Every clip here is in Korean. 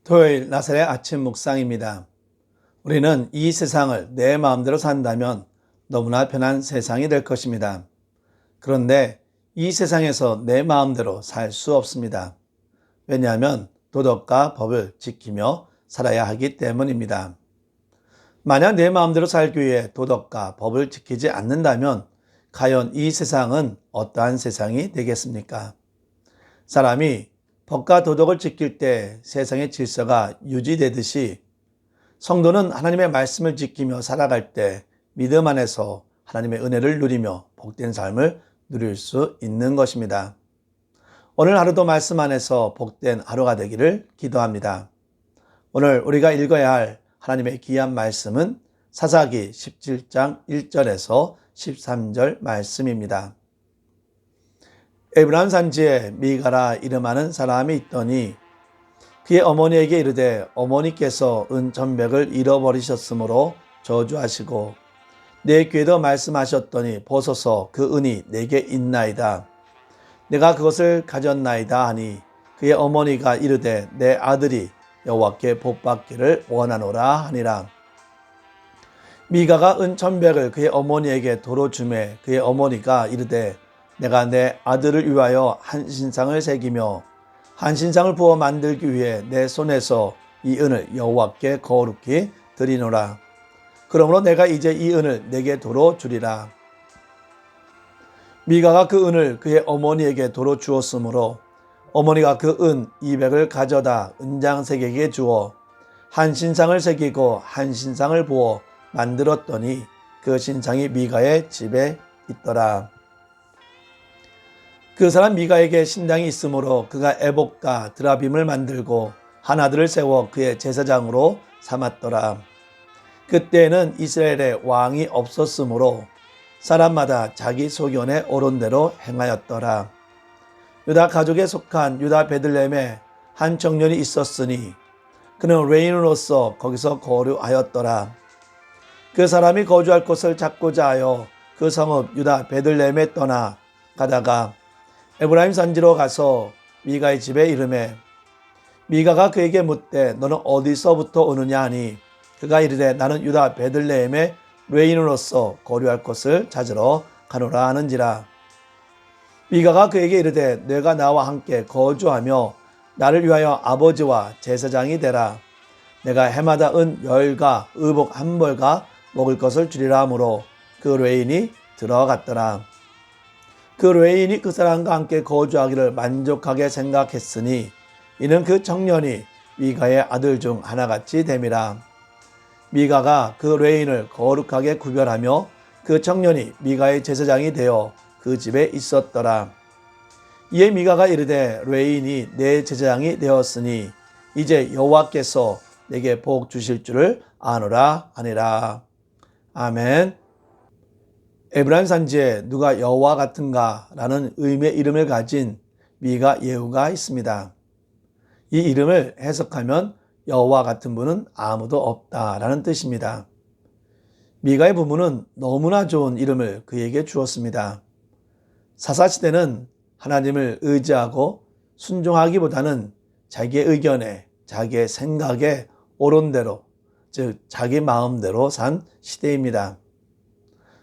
토요일 나사렛 아침 묵상입니다. 우리는 이 세상을 내 마음대로 산다면 너무나 편한 세상이 될 것입니다. 그런데 이 세상에서 내 마음대로 살 수 없습니다. 왜냐하면 도덕과 법을 지키며 살아야 하기 때문입니다. 만약 내 마음대로 살기 위해 도덕과 법을 지키지 않는다면 과연 이 세상은 어떠한 세상이 되겠습니까? 사람이 법과 도덕을 지킬 때 세상의 질서가 유지되듯이 성도는 하나님의 말씀을 지키며 살아갈 때 믿음 안에서 하나님의 은혜를 누리며 복된 삶을 누릴 수 있는 것입니다. 오늘 하루도 말씀 안에서 복된 하루가 되기를 기도합니다. 오늘 우리가 읽어야 할 하나님의 귀한 말씀은 사사기 17장 1절에서 13절 말씀입니다. 에브라임 산지에 미가라 이름하는 사람이 있더니 그의 어머니에게 이르되 어머니께서 은 전백을 잃어버리셨으므로 저주하시고 내 귀에도 말씀하셨더니 보소서 그 은이 내게 있나이다. 내가 그것을 가졌나이다 하니 그의 어머니가 이르되 내 아들이 여호와께 복받기를 원하노라 하니라. 미가가 은 천백을 그의 어머니에게 도로 주매 그의 어머니가 이르되 내가 내 아들을 위하여 한 신상을 새기며 한 신상을 부어 만들기 위해 내 손에서 이 은을 여호와께 거룩히 드리노라. 그러므로 내가 이제 이 은을 내게 도로 주리라. 미가가 그 은을 그의 어머니에게 도로 주었으므로 어머니가 그 은 200을 가져다 은장색에게 주어 한 신상을 새기고 한 신상을 부어 만들었더니 그 신상이 미가의 집에 있더라. 그 사람 미가에게 신당이 있으므로 그가 에봇과 드라빔을 만들고 한 아들을 세워 그의 제사장으로 삼았더라. 그때에는 이스라엘에 왕이 없었으므로 사람마다 자기 소견에 오른 대로 행하였더라. 유다 가족에 속한 유다 베들레헴에 한 청년이 있었으니 그는 레인으로서 거기서 거류하였더라. 그 사람이 거주할 곳을 찾고자 하여 그 성읍 유다 베들레헴에 떠나 가다가 에브라임 산지로 가서 미가의 집에 이르매 미가가 그에게 묻되 너는 어디서부터 오느냐 하니 그가 이르되 나는 유다 베들레헴의 레인으로서 거류할 곳을 찾으러 가노라 하는지라. 미가가 그에게 이르되 내가 나와 함께 거주하며 나를 위하여 아버지와 제사장이 되라. 내가 해마다 은 10가 의복 한 벌과 먹을 것을 주리라 하므로 그 레인이 들어갔더라. 그 레인이 그 사람과 함께 거주하기를 만족하게 생각했으니 이는 그 청년이 미가의 아들 중 하나같이 됨이라. 미가가 그 레인을 거룩하게 구별하며 그 청년이 미가의 제사장이 되어 그 집에 있었더라. 이에 미가가 이르되 레인이 내 제사장이 되었으니 이제 여호와께서 내게 복 주실 줄을 아노라 하니라. 아멘. 에브라임 산지에 누가 여호와 같은가 라는 의미의 이름을 가진 미가 예후가 있습니다. 이 이름을 해석하면 여호와 같은 분은 아무도 없다라는 뜻입니다. 미가의 부모는 너무나 좋은 이름을 그에게 주었습니다. 사사시대는 하나님을 의지하고 순종하기보다는 자기의 의견에 자기의 생각에 옳은 대로 즉 자기 마음대로 산 시대입니다.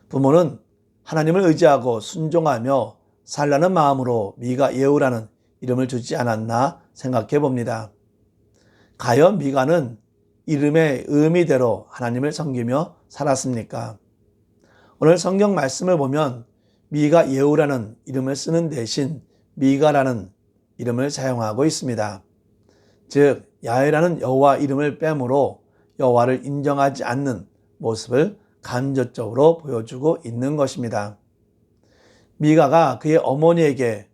부모는 하나님을 의지하고 순종하며 살라는 마음으로 미가 예후라는 이름을 주지 않았나 생각해 봅니다. 과연 미가는 이름의 의미대로 하나님을 섬기며 살았습니까? 오늘 성경 말씀을 보면 미가 예후라는 이름을 쓰는 대신 미가라는 이름을 사용하고 있습니다. 즉 야훼라는 여호와 이름을 빼므로 여호와를 인정하지 않는 모습을 간접적으로 보여주고 있는 것입니다. 미가가 그의 어머니에게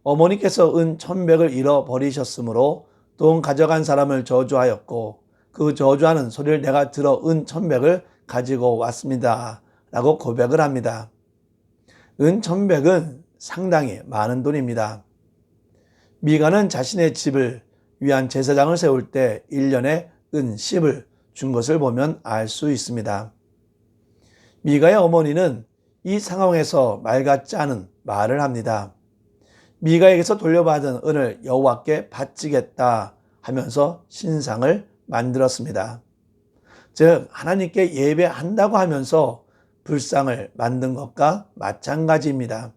어머니께서 은 1,100을 잃어버리셨으므로 돈 가져간 사람을 저주하였고 그 저주하는 소리를 내가 들어 은 1,100을 가지고 왔습니다 라고 고백을 합니다. 은 1,100은 상당히 많은 돈입니다. 미가는 자신의 집을 위한 제사장을 세울 때 1년에 은 10을 준 것을 보면 알 수 있습니다. 미가의 어머니는 이 상황에서 말 같지 않은 말을 합니다. 미가에게서 돌려받은 은을 여호와께 바치겠다 하면서 신상을 만들었습니다. 즉 하나님께 예배한다고 하면서 불상을 만든 것과 마찬가지입니다.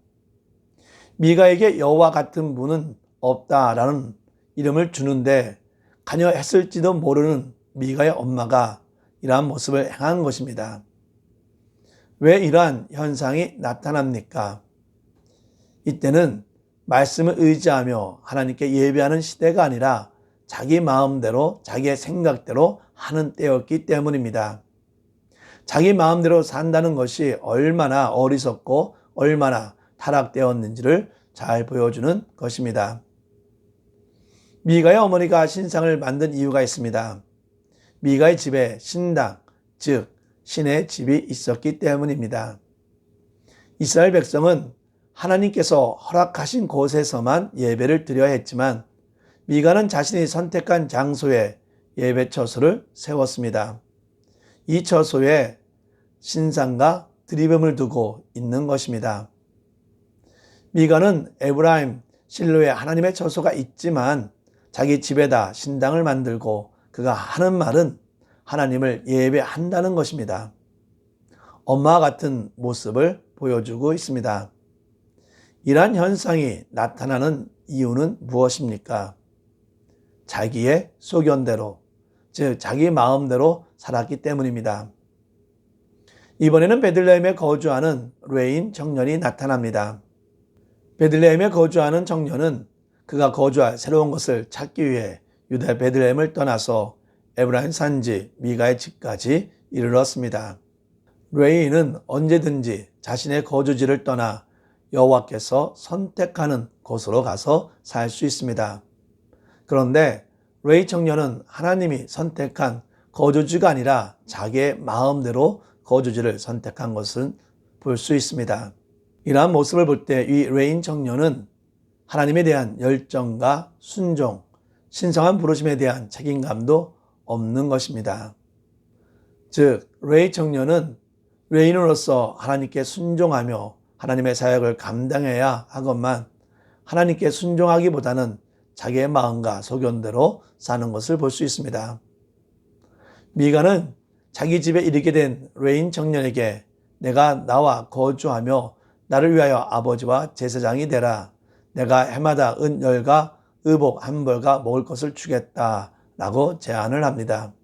미가에게 여호와 같은 분은 없다라는 이름을 주는데 관여했을지도 모르는 미가의 엄마가 이러한 모습을 행한 것입니다. 왜 이러한 현상이 나타납니까? 이때는 말씀을 의지하며 하나님께 예배하는 시대가 아니라 자기 마음대로 자기의 생각대로 하는 때였기 때문입니다. 자기 마음대로 산다는 것이 얼마나 어리석고 얼마나 타락되었는지를 잘 보여주는 것입니다. 미가의 어머니가 신상을 만든 이유가 있습니다. 미가의 집에 신당, 즉 신의 집이 있었기 때문입니다. 이스라엘 백성은 하나님께서 허락하신 곳에서만 예배를 드려야 했지만 미가는 자신이 선택한 장소에 예배 처소를 세웠습니다. 이 처소에 신상과 드리뱀을 두고 있는 것입니다. 미가는 에브라임 실로에 하나님의 처소가 있지만 자기 집에다 신당을 만들고 그가 하는 말은 하나님을 예배한다는 것입니다. 엄마와 같은 모습을 보여주고 있습니다. 이러한 현상이 나타나는 이유는 무엇입니까? 자기의 소견대로, 즉 자기 마음대로 살았기 때문입니다. 이번에는 베들레헴에 거주하는 레인 청년이 나타납니다. 베들레헴에 거주하는 청년은 그가 거주할 새로운 것을 찾기 위해 유다 베들레헴을 떠나서 에브라임 산지 미가의 집까지 이르렀습니다. 레인은 언제든지 자신의 거주지를 떠나 여호와께서 선택하는 곳으로 가서 살 수 있습니다. 그런데 레이 청년은 하나님이 선택한 거주지가 아니라 자기의 마음대로 거주지를 선택한 것은 볼 수 있습니다. 이러한 모습을 볼 때 이 레인 청년은 하나님에 대한 열정과 순종, 신성한 부르심에 대한 책임감도 없는 것입니다. 즉 레이 청년은 레인으로서 하나님께 순종하며 하나님의 사역을 감당해야 하건만 하나님께 순종하기보다는 자기의 마음과 소견대로 사는 것을 볼 수 있습니다. 미가는 자기 집에 이르게 된 레인 청년에게 내가 나와 거주하며 나를 위하여 아버지와 제사장이 되라. 내가 해마다 은열과 의복 한 벌과 먹을 것을 주겠다라고 제안을 합니다.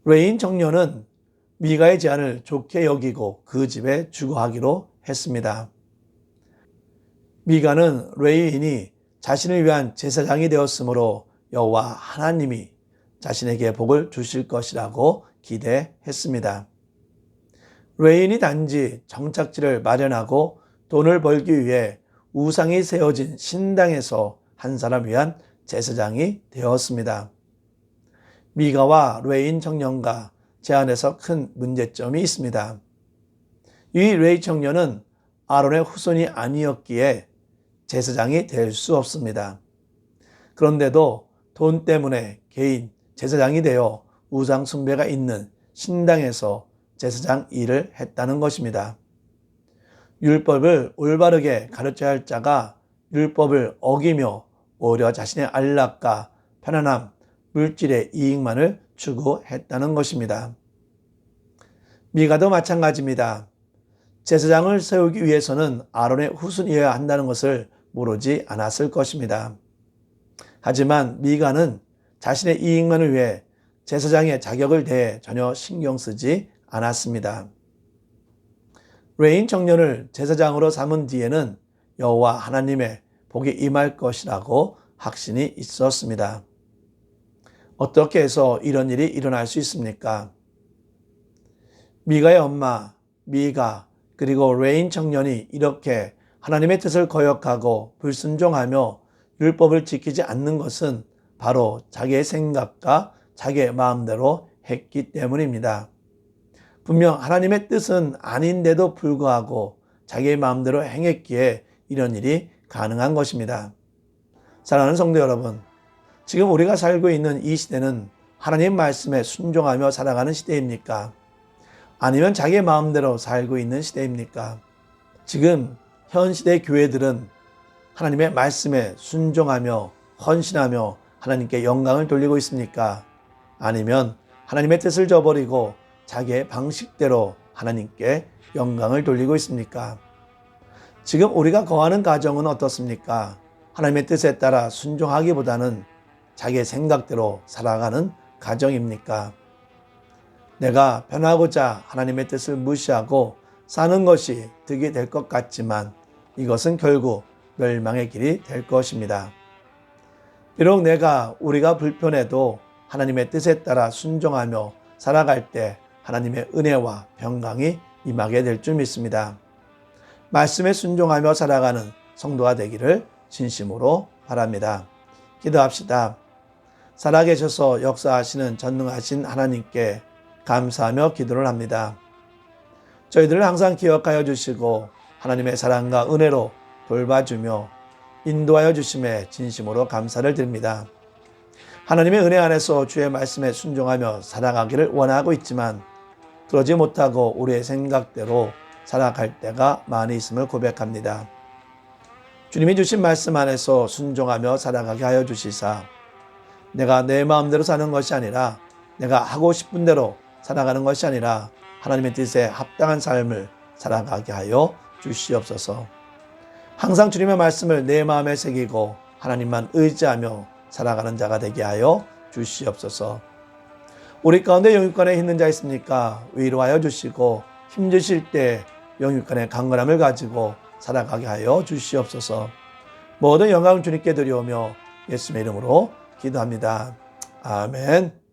레인 청년은 미가의 제안을 좋게 여기고 그 집에 주거하기로 했습니다. 미가는 레인이 자신을 위한 제사장이 되었으므로 여호와 하나님이 자신에게 복을 주실 것이라고 기대했습니다. 레인이 단지 정착지를 마련하고 돈을 벌기 위해 우상이 세워진 신당에서 한 사람 위한 제사장이 되었습니다. 미가와 레인 청년과 제안에서 큰 문제점이 있습니다. 이 레이 청년은 아론의 후손이 아니었기에 제사장이 될 수 없습니다. 그런데도 돈 때문에 개인 제사장이 되어 우상 숭배가 있는 신당에서 제사장 일을 했다는 것입니다. 율법을 올바르게 가르쳐야 할 자가 율법을 어기며 오히려 자신의 안락과 편안함, 물질의 이익만을 추구했다는 것입니다. 미가도 마찬가지입니다. 제사장을 세우기 위해서는 아론의 후손이어야 한다는 것을 모르지 않았을 것입니다. 하지만 미가는 자신의 이익만을 위해 제사장의 자격을 대해 전혀 신경 쓰지 않았습니다. 레인 청년을 제사장으로 삼은 뒤에는 여호와 하나님의 복이 임할 것이라고 확신이 있었습니다. 어떻게 해서 이런 일이 일어날 수 있습니까? 미가의 엄마 미가 그리고 레인 청년이 이렇게 하나님의 뜻을 거역하고 불순종하며 율법을 지키지 않는 것은 바로 자기의 생각과 자기의 마음대로 했기 때문입니다. 분명 하나님의 뜻은 아닌데도 불구하고 자기의 마음대로 행했기에 이런 일이 가능한 것입니다. 사랑하는 성도 여러분, 지금 우리가 살고 있는 이 시대는 하나님 말씀에 순종하며 살아가는 시대입니까? 아니면 자기의 마음대로 살고 있는 시대입니까? 지금 현 시대 교회들은 하나님의 말씀에 순종하며 헌신하며 하나님께 영광을 돌리고 있습니까? 아니면 하나님의 뜻을 저버리고 자기의 방식대로 하나님께 영광을 돌리고 있습니까? 지금 우리가 거하는 가정은 어떻습니까? 하나님의 뜻에 따라 순종하기보다는 자기의 생각대로 살아가는 가정입니까? 내가 변하고자 하나님의 뜻을 무시하고 사는 것이 득이 될 것 같지만 이것은 결국 멸망의 길이 될 것입니다. 비록 우리가 불편해도 하나님의 뜻에 따라 순종하며 살아갈 때 하나님의 은혜와 평강이 임하게 될 줄 믿습니다. 말씀에 순종하며 살아가는 성도가 되기를 진심으로 바랍니다. 기도합시다. 살아계셔서 역사하시는 전능하신 하나님께 감사하며 기도를 합니다. 저희들을 항상 기억하여 주시고 하나님의 사랑과 은혜로 돌봐주며 인도하여 주심에 진심으로 감사를 드립니다. 하나님의 은혜 안에서 주의 말씀에 순종하며 살아가기를 원하고 있지만 그러지 못하고 우리의 생각대로 살아갈 때가 많이 있음을 고백합니다. 주님이 주신 말씀 안에서 순종하며 살아가게 하여 주시사 내가 내 마음대로 사는 것이 아니라 내가 하고 싶은 대로 살아가는 것이 아니라 하나님의 뜻에 합당한 삶을 살아가게 하여 주시옵소서. 항상 주님의 말씀을 내 마음에 새기고 하나님만 의지하며 살아가는 자가 되게 하여 주시옵소서. 우리 가운데 영육간에 있는 자 있습니까? 위로하여 주시고 힘드실 때 영육간의 강건함을 가지고 살아가게 하여 주시옵소서. 모든 영광을 주님께 드리오며 예수님의 이름으로 기도합니다. 아멘.